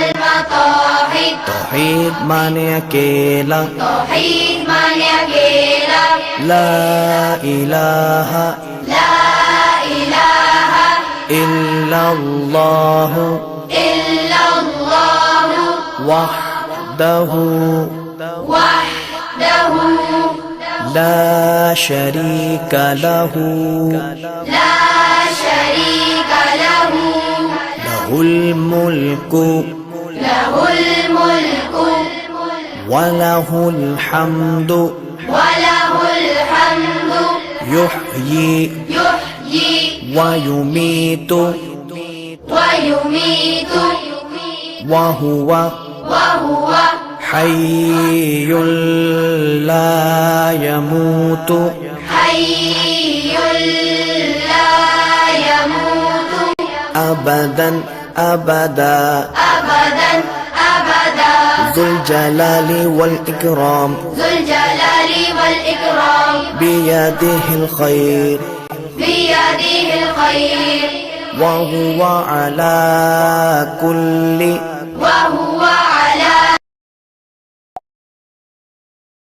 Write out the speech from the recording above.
المطاحد توحيد معنی اکیلا توحید معنی اکیلا لا إله لا إله إلا الله إلا الله وحده وحده لا شريك له لا شريك له له الملك له الملك وله الحمد وله الحمد يحيي يحيي ويميت ويميت وهو وهو حي لا يموت حي لا يموت أبدا أبدا أبدا أبدا ذو الجلال والإكرام ذو الجلال والإكرام بيده الخير بيده الخير وهو على كل